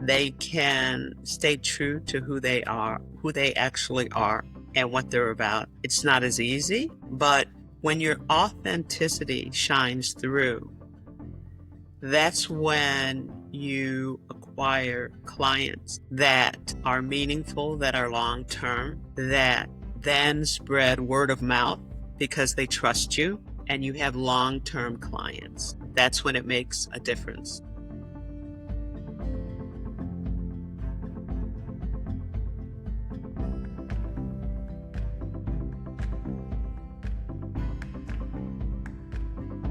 they can stay true to who they are, who they actually are, and what they're about. It's not as easy, but when your authenticity shines through, that's when you acquire clients that are meaningful, that are long term, that then spread word of mouth because they trust you, and you have long term clients. That's when it makes a difference.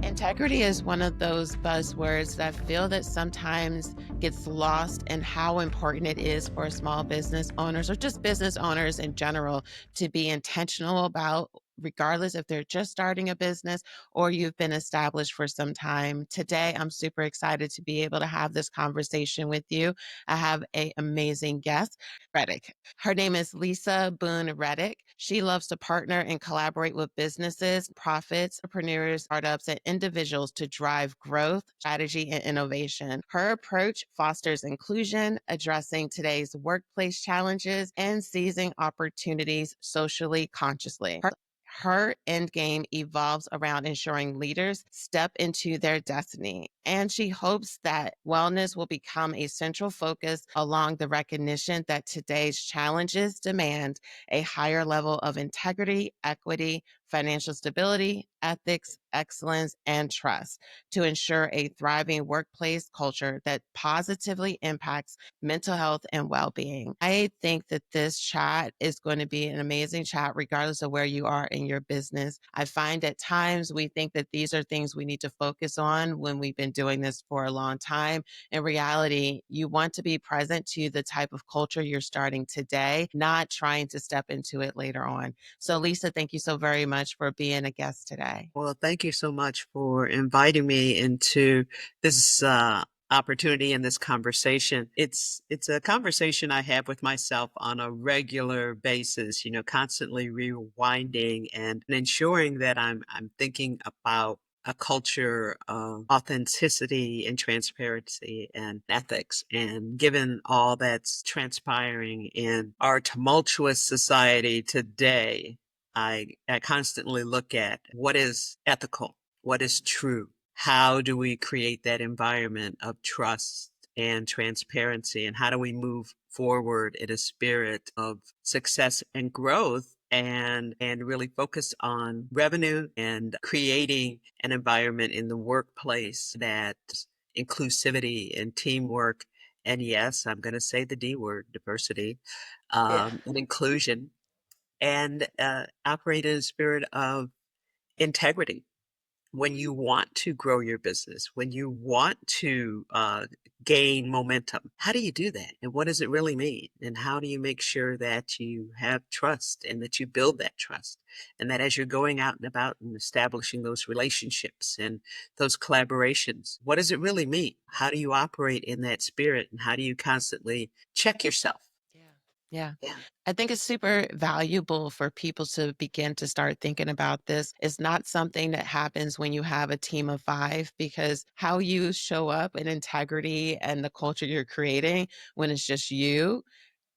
Integrity is one of those buzzwords that I feel that sometimes gets lost in how important it is for small business owners or just business owners in general to be intentional about, regardless if they're just starting a business or you've been established for some time. Today, I'm super excited to be able to have this conversation with you. I have an amazing guest, Reddick. Her name is Lisa Boone-Reddick. She loves to partner and collaborate with businesses, profits, entrepreneurs, startups, and individuals to drive growth, strategy, and innovation. Her approach fosters inclusion, addressing today's workplace challenges, and seizing opportunities socially consciously. Her end game evolves around ensuring leaders step into their destiny. And she hopes that wellness will become a central focus along the recognition that today's challenges demand a higher level of integrity, equity, financial stability, ethics, excellence, and trust to ensure a thriving workplace culture that positively impacts mental health and well-being. I think that this chat is going to be an amazing chat regardless of where you are in your business. I find at times we think that these are things we need to focus on when we've been doing this for a long time. In reality, you want to be present to the type of culture you're starting today, not trying to step into it later on. So Lisa, thank you so very much for being a guest today. Well, thank you so much for inviting me into this opportunity and this conversation. It's a conversation I have with myself on a regular basis, constantly rewinding and ensuring that I'm thinking about a culture of authenticity and transparency and ethics. And given all that's transpiring in our tumultuous society today, I constantly look at what is ethical, what is true. How do we create that environment of trust and transparency? And how do we move forward in a spirit of success and growth and really focus on revenue and creating an environment in the workplace that inclusivity and teamwork, and yes, I'm going to say the D word, diversity, Yeah. and inclusion, and operate in a spirit of integrity. When you want to grow your business, when you want to gain momentum, how do you do that? And what does it really mean? And how do you make sure that you have trust and that you build that trust? And that as you're going out and about and establishing those relationships and those collaborations, what does it really mean? How do you operate in that spirit? And how do you constantly check yourself? Yeah. Yeah. Yeah. I think it's super valuable for people to begin to start thinking about this. It's not something that happens when you have a team of five, because how you show up in integrity and the culture you're creating when it's just you,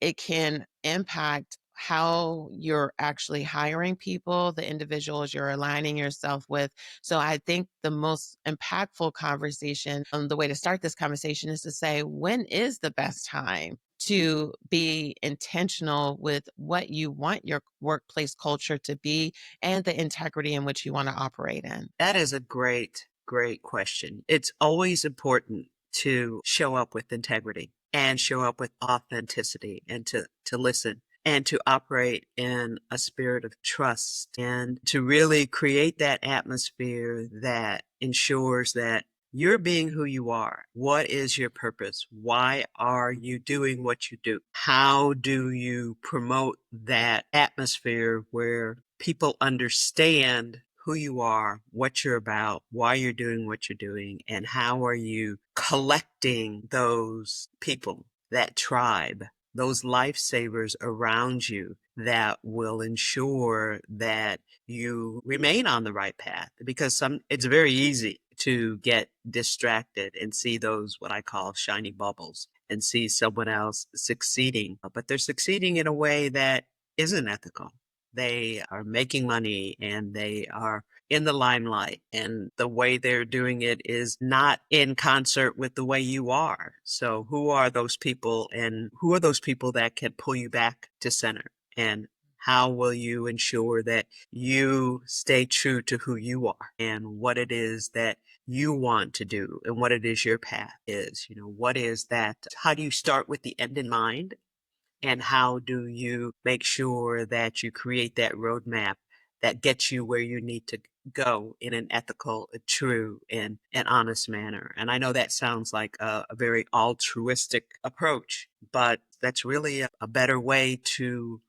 it can impact how you're actually hiring people, the individuals you're aligning yourself with. So I think the most impactful conversation, the way to start this conversation is to say, when is the best time to be intentional with what you want your workplace culture to be and the integrity in which you want to operate in? That is a great, great question. It's always important to show up with integrity and show up with authenticity and to listen and to operate in a spirit of trust and to really create that atmosphere that ensures that you're being who you are. What is your purpose? Why are you doing what you do? How do you promote that atmosphere where people understand who you are, what you're about, why you're doing what you're doing, and how are you collecting those people, that tribe, those lifesavers around you that will ensure that you remain on the right path, because it's very easy to get distracted and see those what I call shiny bubbles and see someone else succeeding, but they're succeeding in a way that isn't ethical. They are making money and they are in the limelight, and the way they're doing it is not in concert with the way you are. So who are those people, and who are those people that can pull you back to center? And how will you ensure that you stay true to who you are and what it is that you want to do and what it is your path is? What is that? How do you start with the end in mind? And how do you make sure that you create that roadmap that gets you where you need to go in an ethical, a true, and an honest manner? And I know that sounds like a very altruistic approach, but that's really a better way to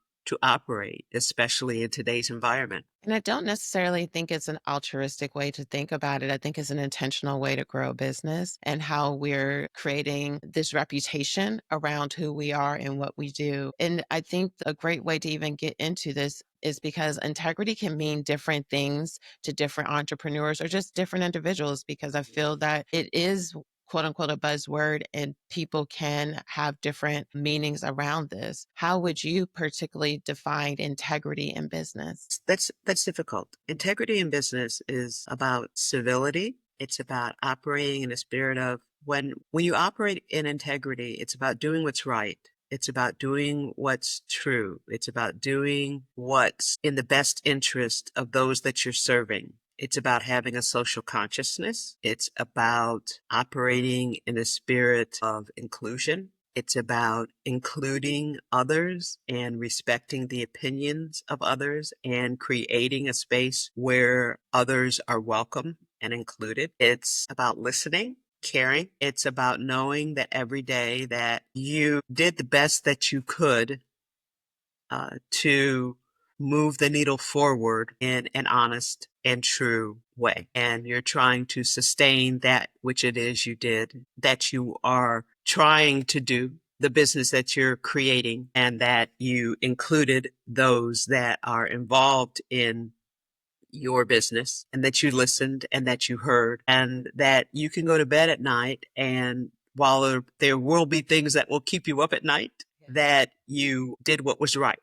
operate, especially in today's environment. And I don't necessarily think it's an altruistic way to think about it. I think it's an intentional way to grow a business and how we're creating this reputation around who we are and what we do. And I think a great way to even get into this is because integrity can mean different things to different entrepreneurs or just different individuals, because I feel that it is quote unquote a buzzword and people can have different meanings around this. How would you particularly define integrity in business? That's difficult. Integrity in business is about civility. It's about operating in a spirit of, when you operate in integrity, it's about doing what's right. It's about doing what's true. It's about doing what's in the best interest of those that you're serving. It's about having a social consciousness. It's about operating in a spirit of inclusion. It's about including others and respecting the opinions of others and creating a space where others are welcome and included. It's about listening, caring. It's about knowing that every day that you did the best that you could to move the needle forward in an honest and true way. And you're trying to sustain that which it is you did, that you are trying to do, the business that you're creating, and that you included those that are involved in your business, and that you listened and that you heard, and that you can go to bed at night. And while there will be things that will keep you up at night, that you did what was right.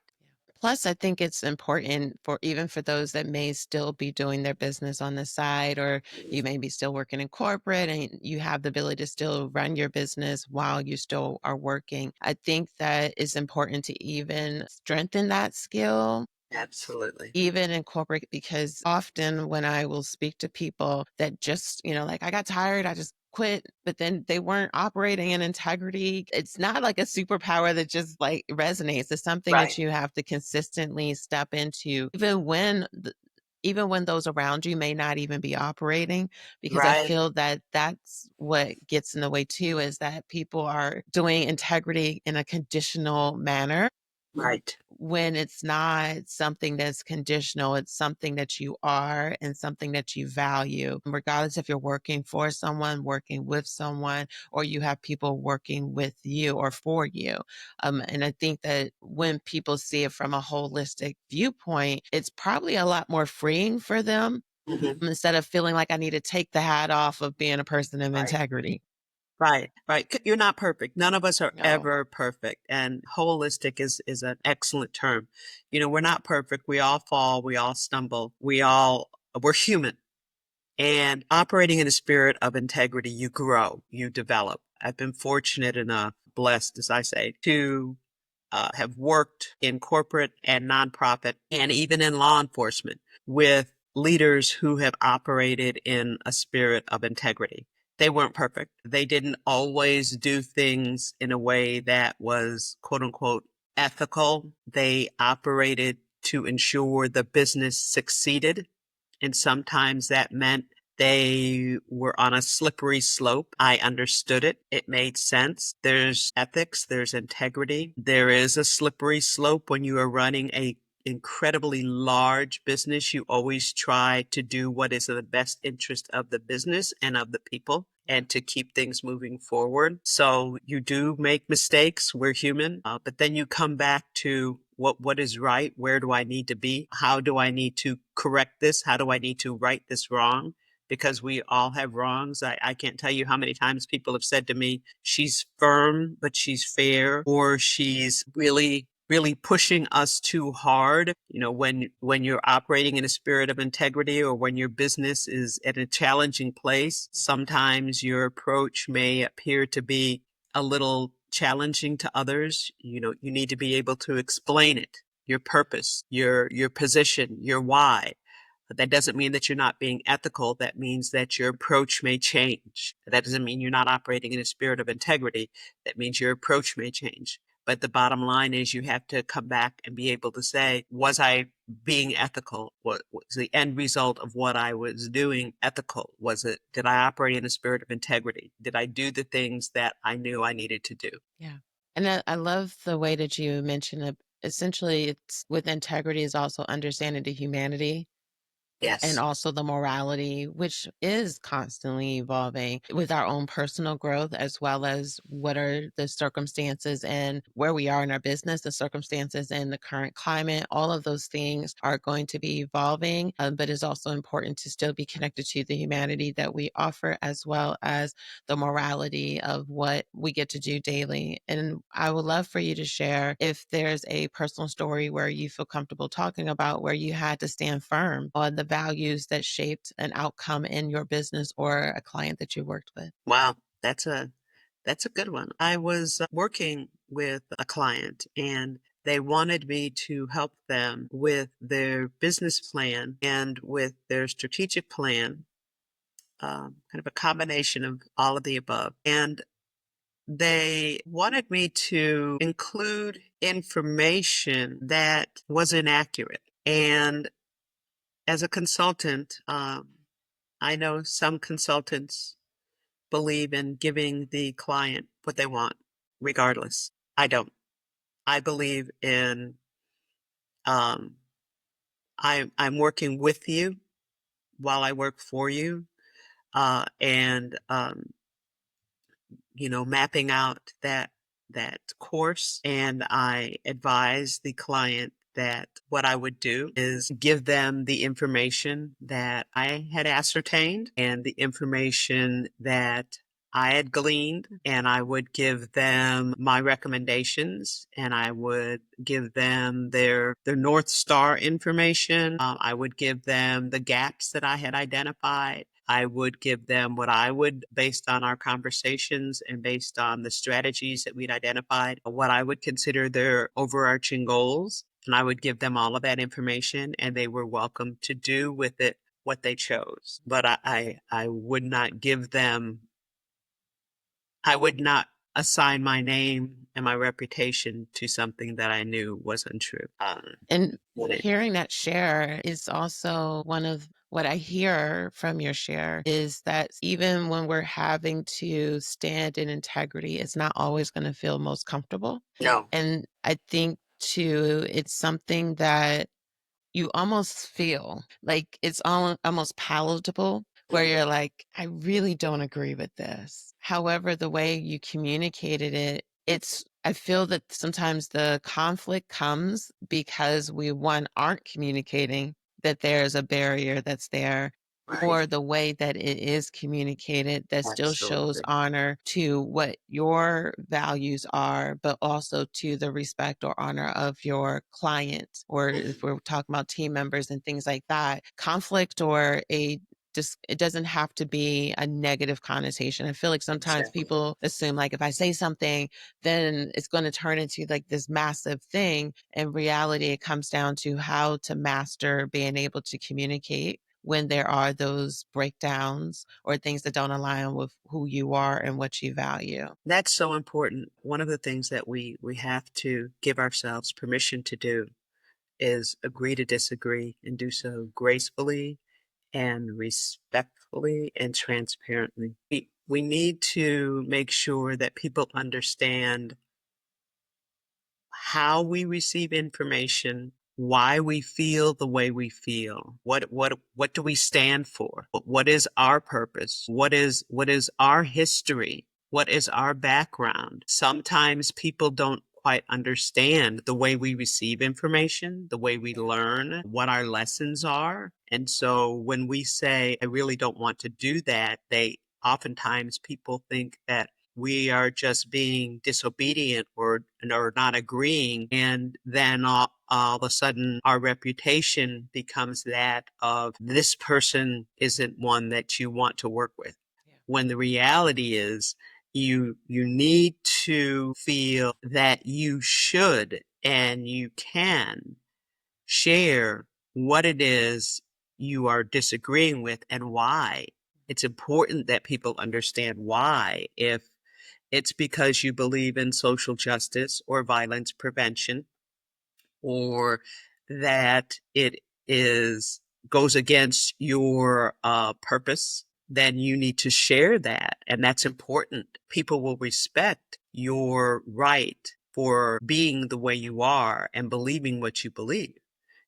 Plus, I think it's important for even for those that may still be doing their business on the side, or you may be still working in corporate and you have the ability to still run your business while you still are working. I think that it's important to even strengthen that skill Absolutely. even in corporate, because often when I will speak to people that just, like I got tired, I just quit, but then they weren't operating in integrity. It's not like a superpower that just like resonates. It's something that Right. you have to consistently step into, even when those around you may not even be operating, because I Right. feel that that's what gets in the way too, is that people are doing integrity in a conditional manner Right. when it's not something that's conditional. It's something that you are and something that you value, regardless if you're working for someone, working with someone, or you have people working with you or for you. And I think that when people see it from a holistic viewpoint, it's probably a lot more freeing for them Mhm. instead of feeling like I need to take the hat off of being a person of Right. integrity. Right, right. You're not perfect. None of us are No. ever perfect. And holistic is an excellent term. We're not perfect. We all fall. We all stumble. We're human. And operating in a spirit of integrity, you grow, you develop. I've been fortunate enough, blessed, as I say, to have worked in corporate and nonprofit and even in law enforcement with leaders who have operated in a spirit of integrity. They weren't perfect. They didn't always do things in a way that was quote unquote ethical. They operated to ensure the business succeeded, and sometimes that meant they were on a slippery slope. I understood it. It made sense. There's ethics, there's integrity. There is a slippery slope when you are running a incredibly large business. You always try to do what is in the best interest of the business and of the people, and to keep things moving forward. So you do make mistakes. We're human. But then you come back to what is right? Where do I need to be? How do I need to correct this? How do I need to right this wrong? because we all have wrongs. I can't tell you how many times people have said to me, she's firm, but she's fair, or she's really pushing us too hard. When you're operating in a spirit of integrity, or when your business is at a challenging place, sometimes your approach may appear to be a little challenging to others. You need to be able to explain it, your purpose, your position, your why. But that doesn't mean that you're not being ethical. That means that your approach may change. That doesn't mean you're not operating in a spirit of integrity. That means your approach may change. But the bottom line is you have to come back and be able to say, was I being ethical? What was the end result of what I was doing ethical? Did I operate in a spirit of integrity? Did I do the things that I knew I needed to do? Yeah. And I love the way that you mentioned it. Essentially, it's with integrity is also understanding the humanity and Yes. also the morality, which is constantly evolving with our own personal growth, as well as what are the circumstances and where we are in our business, the circumstances and the current climate. All of those things are going to be evolving, but it's also important to still be connected to the humanity that we offer, as well as the morality of what we get to do daily. And I would love for you to share if there's a personal story where you feel comfortable talking about where you had to stand firm on the values that shaped an outcome in your business or a client that you worked with. Wow. That's a good one. I was working with a client, and they wanted me to help them with their business plan and with their strategic plan, kind of a combination of all of the above. And they wanted me to include information that was inaccurate. And as a consultant, I know some consultants believe in giving the client what they want, regardless. I don't. I believe in um, I'm working with you while I work for you, and mapping out that course. And I advise the client that what I would do is give them the information that I had ascertained and the information that I had gleaned, and I would give them my recommendations, and I would give them their North Star information. I would give them the gaps that I had identified. I would give them what I would, based on our conversations and based on the strategies that we'd identified, what I would consider their overarching goals. And I would give them all of that information, and they were welcome to do with it what they chose. But I would not give them, I would not assign my name and my reputation to something that I knew was untrue. And When it, hearing that share is also one of what I hear from your share is that even when we're having to stand in integrity, it's not always going to feel most comfortable. no, And I think too, it's something that you almost feel like it's almost palatable where mhm, you're like, I really don't agree with this. However, the way you communicated it, I feel that sometimes the conflict comes because we, one, aren't communicating that there's a barrier that's there, right, or the way that it is communicated that still shows absolutely. honor to what your values are, but also to the respect or honor of your client, or if we're talking about team members and things like that. Conflict or just it doesn't have to be a negative connotation. I feel like sometimes Exactly. people assume like if I say something, then it's going to turn into like this massive thing. In reality, it comes down to how to master being able to communicate when there are those breakdowns or things that don't align with who you are and what you value. That's so important. One of the things that we have to give ourselves permission to do is agree to disagree, and do so gracefully and respectfully and transparently. We need to make sure that people understand how we receive information, why we feel the way we feel, what do we stand for? What is our purpose? What is our history? What is our background? Sometimes people don't quite understand the way we receive information, the way we learn, what our lessons are. And so when we say, I really don't want to do that, they oftentimes people think that we are just being disobedient or not agreeing. And then all of a sudden, our reputation becomes that of this person isn't one that you want to work with. Yeah. When the reality is, you need to feel that you should and you can share what it is you are disagreeing with and why. It's important that people understand why. If it's because you believe in social justice or violence prevention, or that it is goes against your purpose, then you need to share that. And that's important. People will respect your right for being the way you are and believing what you believe.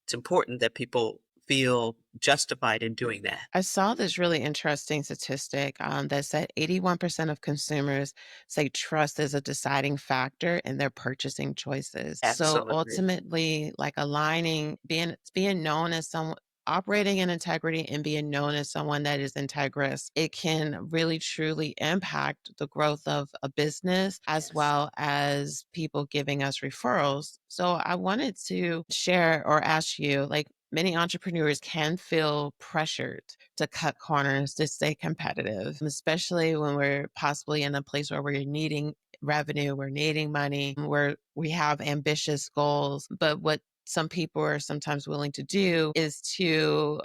It's important that people feel justified in doing that. I saw this really interesting statistic that said 81% of consumers say trust is a deciding factor in their purchasing choices. So Absolutely. ultimately, like aligning, being known as someone operating in integrity and being known as someone that is integrous, it can really truly impact the growth of a business as Yes. well as people giving us referrals. So I wanted to share or ask you, like, many entrepreneurs can feel pressured to cut corners to stay competitive, especially when we're possibly in a place where we're needing revenue, we're needing money, where we have ambitious goals. But what some people are sometimes willing to do is to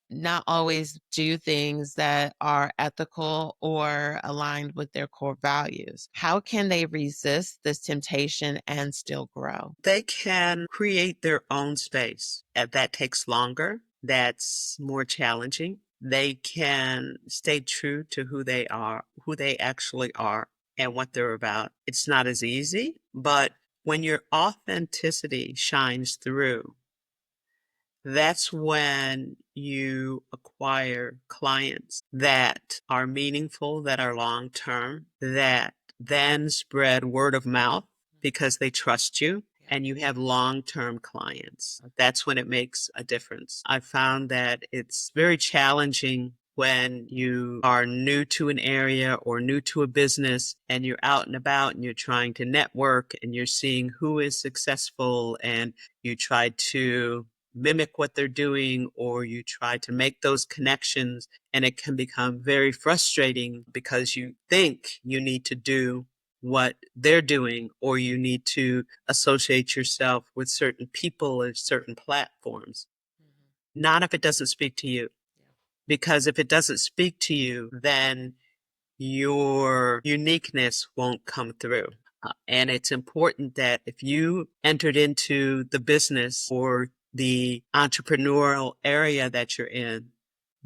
not always do things that are ethical or aligned with their core values. How can they resist this temptation and still grow? They can create their own space. And that takes longer. That's more challenging. They can stay true to who they are, who they actually are, and what they're about. It's not as easy, but when your authenticity shines through, that's when you acquire clients that are meaningful, that are long term, that then spread word of mouth because they trust you and you have long term clients. That's when it makes a difference. I found that it's very challenging when you are new to an area or new to a business and you're out and about and you're trying to network and you're seeing who is successful and you try to mimic what they're doing or you try to make those connections, and it can become very frustrating because you think you need to do what they're doing or you need to associate yourself with certain people or certain platforms. Not if it doesn't speak to you, because if it doesn't speak to you, then your uniqueness won't come through. And it's important that if you entered into the business or the entrepreneurial area that you're in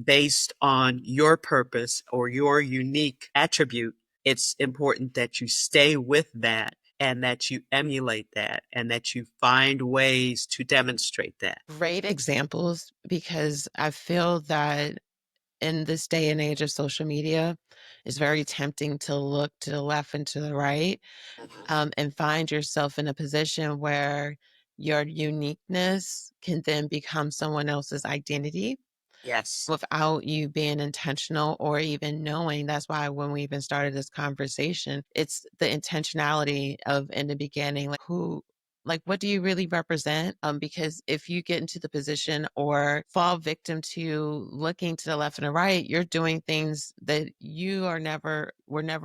based on your purpose or your unique attribute, it's important that you stay with that and that you emulate that and that you find ways to demonstrate that. Great examples, because I feel that in this day and age of social media, it's very tempting to look to the left and to the right, and find yourself in a position where your uniqueness can then become someone else's identity Yes. without you being intentional or even knowing. That's why when we even started this conversation, it's the intentionality of in the beginning, like who, like what do you really represent? Because if you get into the position or fall victim to looking to the left and the right, you're doing things that you were never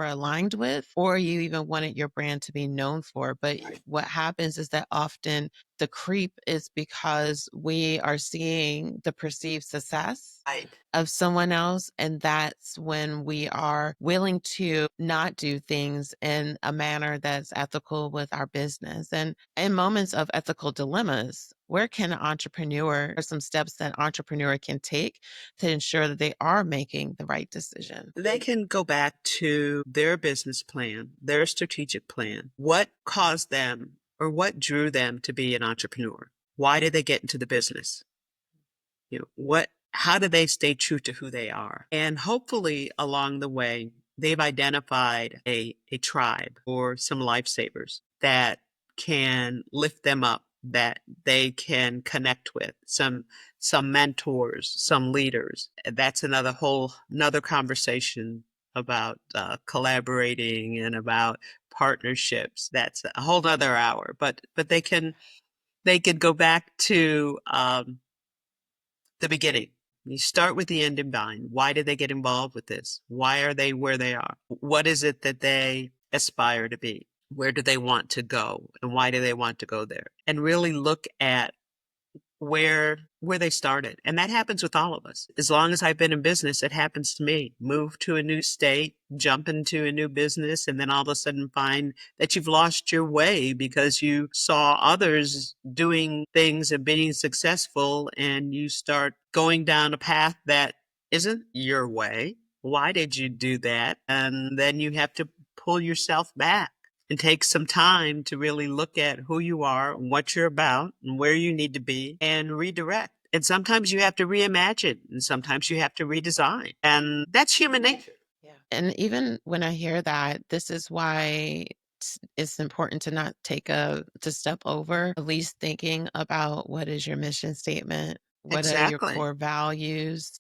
aligned with, or you even wanted your brand to be known for. But Right. what happens is that often the creep is because we are seeing the perceived success Right. of someone else. And that's when we are willing to not do things in a manner that's ethical with our business. And in moments of ethical dilemmas, where can an entrepreneur, or some steps that an entrepreneur can take to ensure that they are making the right decision? They can go back to their business plan, their strategic plan. What caused them or what drew them to be an entrepreneur? Why did they get into the business? How do they stay true to who they are? And hopefully along the way, they've identified a tribe or some lifesavers that can lift them up, that they can connect with, some mentors, some leaders. That's another conversation about collaborating and about partnerships. That's a whole other hour. But they could go back to the beginning. You start with the end in mind. Why did they get involved with this? Why are they where they are? What is it that they aspire to be? Where do they want to go? And why do they want to go there? And really look at where they started. And that happens with all of us. As long as I've been in business, it happens to me. Move to a new state, jump into a new business, and then all of a sudden find that you've lost your way because you saw others doing things and being successful, and you start going down a path that isn't your way. Why did you do that? And then you have to pull yourself back and take some time to really look at who you are, what you're about, and where you need to be, and redirect. And sometimes you have to reimagine, and sometimes you have to redesign. And that's human nature. Yeah. And even when I hear that, this is why it's important to not to step over, at least thinking about what is your mission statement, what are your Exactly. core values,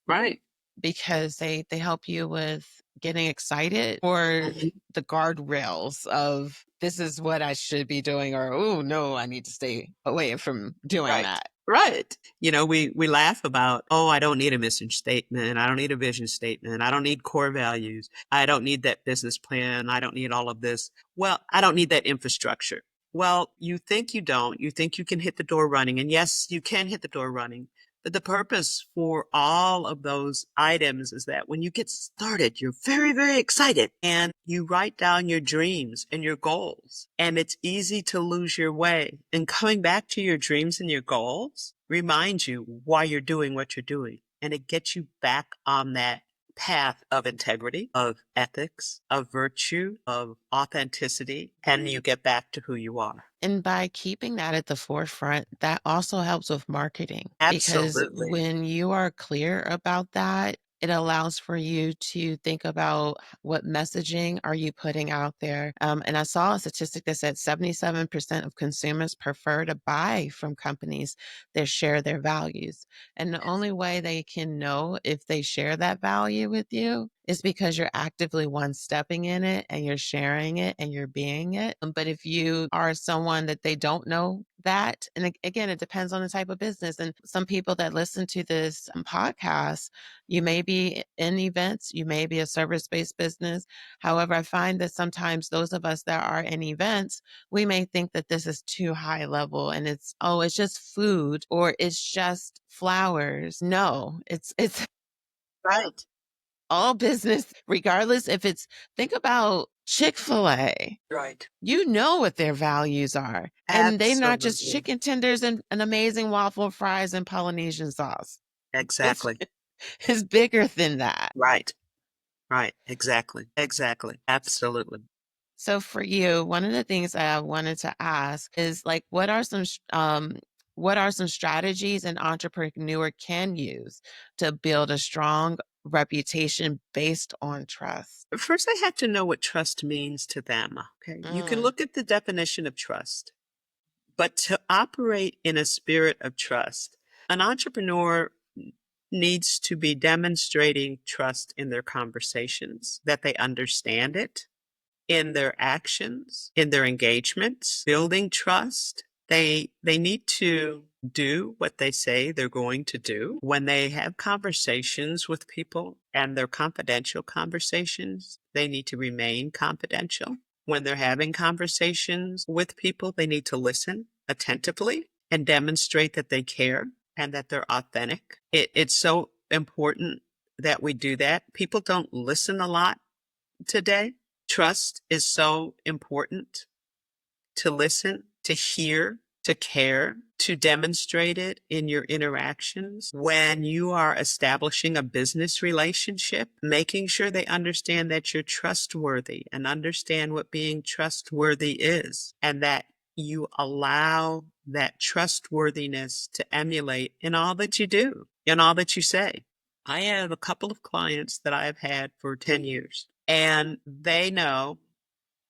Right. because they help you with getting excited for Mhm. the guardrails of this is what I should be doing, or oh no, I need to stay away from doing Right. that. Right. We laugh about, oh, I don't need a mission statement. I don't need a vision statement. I don't need core values. I don't need that business plan. I don't need all of this. Well, I don't need that infrastructure. Well, you think you don't. You think you can hit the door running. And yes, you can hit the door running. But the purpose for all of those items is that when you get started, you're very, very excited and you write down your dreams and your goals. And it's easy to lose your way. And coming back to your dreams and your goals reminds you why you're doing what you're doing. And it gets you back on that path of integrity, of ethics, of virtue, of authenticity, and you get back to who you are. And by keeping that at the forefront, that also helps with marketing, because Absolutely. when you are clear about that, it allows for you to think about what messaging are you putting out there. And I saw a statistic that said 77% of consumers prefer to buy from companies that share their values. And the only way they can know if they share that value with you is because you're actively one stepping in it and you're sharing it and you're being it. But if you are someone that they don't know that, and again, it depends on the type of business. And some people that listen to this podcast, you may be in events, you may be a service based business. However, I find that sometimes those of us that are in events, we may think that this is too high level and it's just food or it's just flowers. No, it's Right. all business, regardless if think about Chick-fil-A. Right. You know what their values are. And they're not just Absolutely. chicken tenders and an amazing waffle fries and Polynesian sauce. It's Exactly. it's bigger than that. Right. Right. Exactly. Exactly. Absolutely. So for you, one of the things that I wanted to ask is like what are some strategies an entrepreneur can use to build a strong reputation based on trust? First, I have to know what trust means to them. Okay. You can Mm, look at the definition of trust, but to operate in a spirit of trust, an entrepreneur needs to be demonstrating trust in their conversations, that they understand it, in their actions, in their engagements, building trust. They need to do what they say they're going to do. When they have conversations with people and they're confidential conversations, they need to remain confidential. When they're having conversations with people, they need to listen attentively and demonstrate that they care and that they're authentic. It's so important that we do that. People don't listen a lot today. Trust is so important, to listen, to hear, to care, to demonstrate it in your interactions. When you are establishing a business relationship, making sure they understand that you're trustworthy and understand what being trustworthy is, and that you allow that trustworthiness to emulate in all that you do, in all that you say. I have a couple of clients that I've had for 10 years, and they know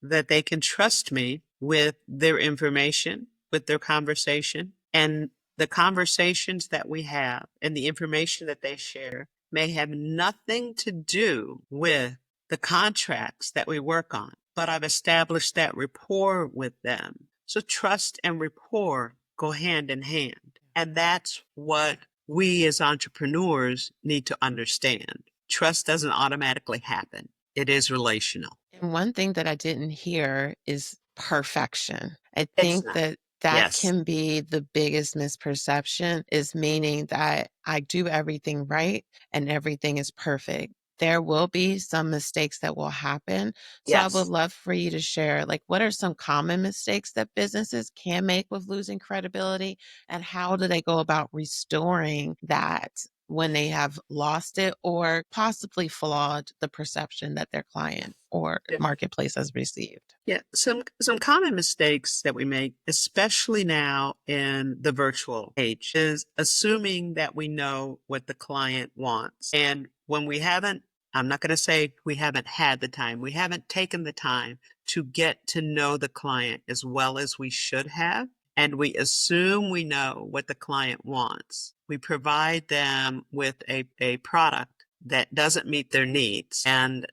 that they can trust me with their information, with their conversation. And the conversations that we have and the information that they share may have nothing to do with the contracts that we work on, but I've established that rapport with them. So trust and rapport go hand in hand. And that's what we as entrepreneurs need to understand. Trust doesn't automatically happen. It is relational. And one thing that I didn't hear is perfection. I It's think not. that that Yes. can be the biggest misperception, is meaning that I do everything right and everything is perfect. There will be some mistakes that will happen. So I would Yes. love for you to share, like, what are some common mistakes that businesses can make with losing credibility, and how do they go about restoring that when they have lost it or possibly flawed the perception that their client or Yeah. marketplace has received? Yeah, some common mistakes that we make, especially now in the virtual age, is assuming that we know what the client wants. And when we haven't, I'm not going to say we haven't had the time, we haven't taken the time to get to know the client as well as we should have. And we assume we know what the client wants. We provide them with a product that doesn't meet their needs. And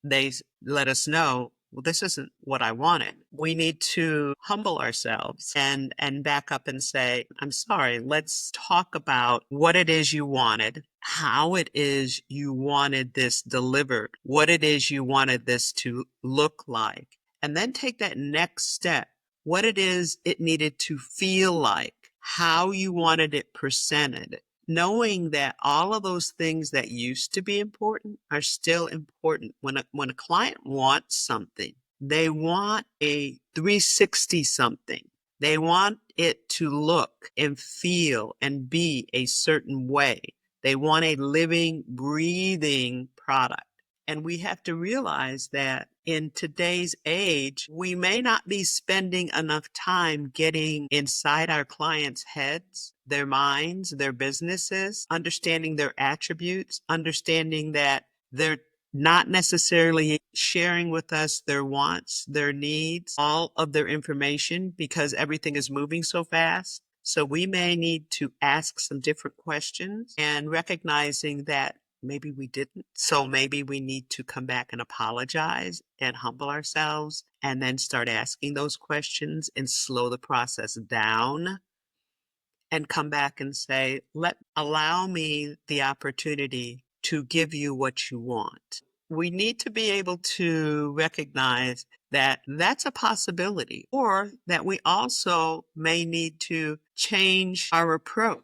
they let us know, well, this isn't what I wanted. We need to humble ourselves and back up and say, I'm sorry, let's talk about what it is you wanted, how it is you wanted this delivered, what it is you wanted this to look like, and then take that next step, what it is it needed to feel like, how you wanted it presented, knowing that all of those things that used to be important are still important. When a client wants something, they want a 360 something. They want it to look and feel and be a certain way. They want a living, breathing product. And we have to realize that in today's age, we may not be spending enough time getting inside our clients' heads, their minds, their businesses, understanding their attributes, understanding that they're not necessarily sharing with us their wants, their needs, all of their information because everything is moving so fast. So we may need to ask some different questions and recognizing that maybe we didn't. So maybe we need to come back and apologize and humble ourselves and then start asking those questions and slow the process down and come back and say, allow me the opportunity to give you what you want. We need to be able to recognize that that's a possibility, or that we also may need to change our approach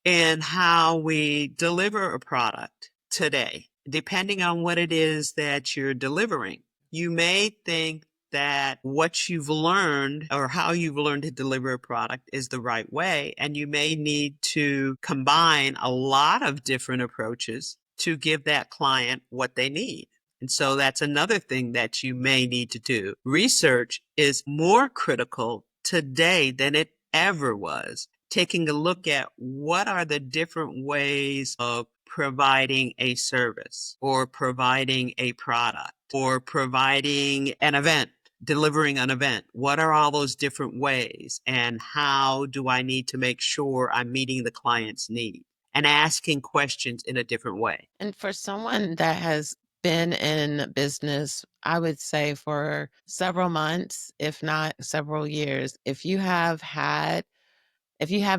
in how we deliver a product today, depending on what it is that you're delivering. You may think that what you've learned or how you've learned to deliver a product is the right way. And you may need to combine a lot of different approaches to give that client what they need. And so that's another thing that you may need to do. Research is more critical today than it ever was. Taking a look at what are the different ways of providing a service or providing a product or providing an event, delivering an event. What are all those different ways? And how do I need to make sure I'm meeting the client's need? And asking questions in a different way. And for someone that has been in business, I would say for several months, if not several years, if you have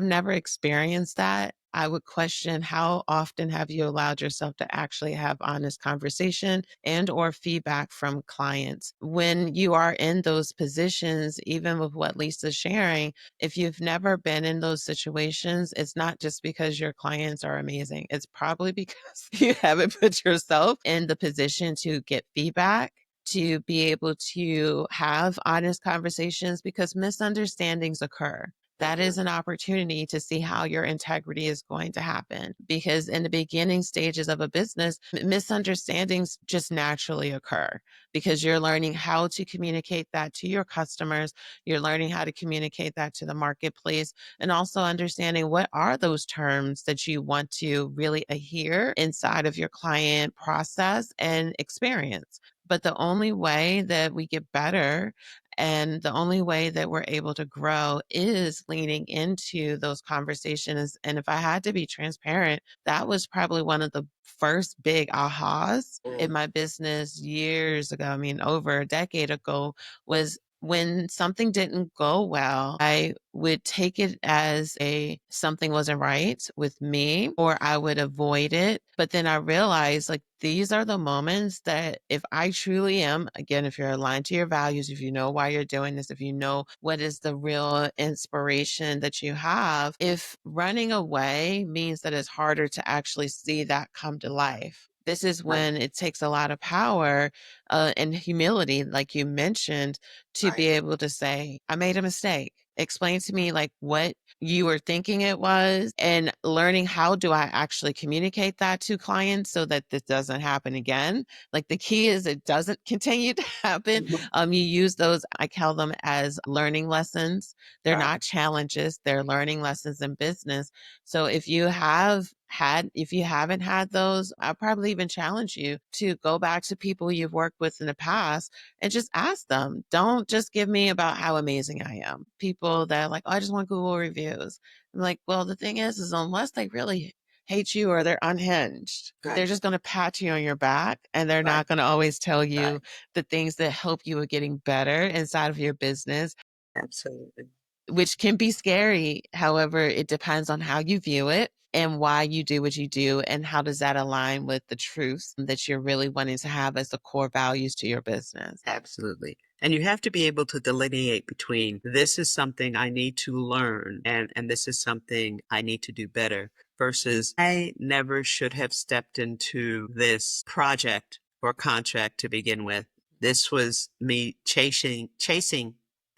never experienced that, I would question, how often have you allowed yourself to actually have honest conversation and or feedback from clients? When you are in those positions, even with what Lisa's sharing, if you've never been in those situations, it's not just because your clients are amazing. It's probably because you haven't put yourself in the position to get feedback, to be able to have honest conversations, because misunderstandings occur. That is an opportunity to see how your integrity is going to happen. Because in the beginning stages of a business, misunderstandings just naturally occur because you're learning how to communicate that to your customers. You're learning how to communicate that to the marketplace, and also understanding what are those terms that you want to really adhere inside of your client process and experience. But the only way that we get better And the only way that we're able to grow is leaning into those conversations. And if I had to be transparent, that was probably one of the first big ahas in Mm. my business years ago. I mean, over a decade ago, was when something didn't go well, I would take it as a something wasn't right with me, or I would avoid it. But then I realized like these are the moments that if I truly am, again, if you're aligned to your values, if you know why you're doing this, if you know what is the real inspiration that you have, if running away means that it's harder to actually see that come to life. This is Right, when it takes a lot of power and humility, like you mentioned, to be right, able to say, I made a mistake. Explain to me like what you were thinking it was, and learning how do I actually communicate that to clients so that this doesn't happen again. Like the key is it doesn't continue to happen. mhm, You use those, I call them as learning lessons. They're right, not challenges, they're learning lessons in business. So if you haven't had those, I probably even challenge you to go back to people you've worked with in the past and just ask them. Don't just give me about how amazing I am. People that are like, oh, I just want Google reviews. I'm like, well, the thing is unless they really hate you or they're unhinged, they're right, just going to pat you on your back and they're right, not going to always tell right, you the things that help you with getting better inside of your business, absolutely. which can be scary. However, it depends on how you view it and why you do what you do, and how does that align with the truths that you're really wanting to have as the core values to your business. Absolutely. And you have to be able to delineate between this is something I need to learn and this is something I need to do better versus I never should have stepped into this project or contract to begin with. This was me chasing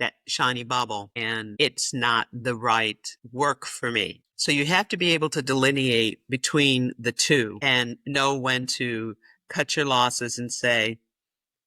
that shiny bauble and it's not the right work for me. So you have to be able to delineate between the two and know when to cut your losses and say,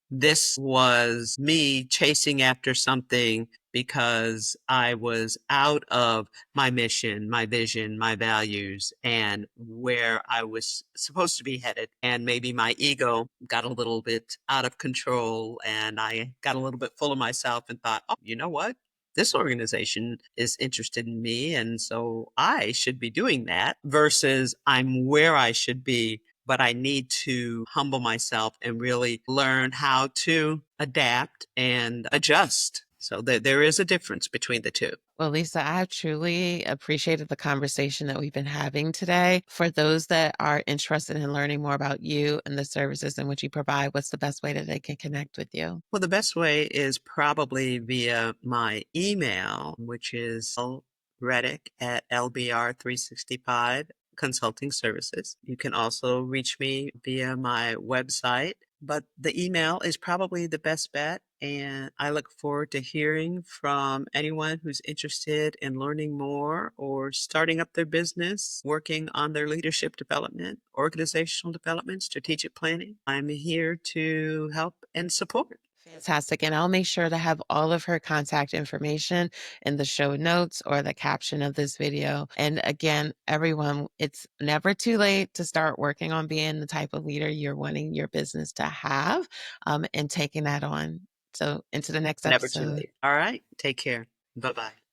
this was me chasing after something because I was out of my mission, my vision, my values, and where I was supposed to be headed. And maybe my ego got a little bit out of control and I got a little bit full of myself and thought, oh, you know what? This organization is interested in me. And so I should be doing that versus I'm where I should be, but I need to humble myself and really learn how to adapt and adjust. So there is a difference between the two. Well, Lisa, I truly appreciated the conversation that we've been having today. For those that are interested in learning more about you and the services in which you provide, what's the best way that they can connect with you? Well, the best way is probably via my email, which is Reddick at LBR365 Consulting Services. You can also reach me via my website, but the email is probably the best bet. And I look forward to hearing from anyone who's interested in learning more or starting up their business, working on their leadership development, organizational development, strategic planning. I'm here to help and support. Fantastic. And I'll make sure to have all of her contact information in the show notes or the caption of this video. And again, everyone, it's never too late to start working on being the type of leader you're wanting your business to have, and taking that on. So, into the next Never too episode. late. All right. Take care. Bye bye.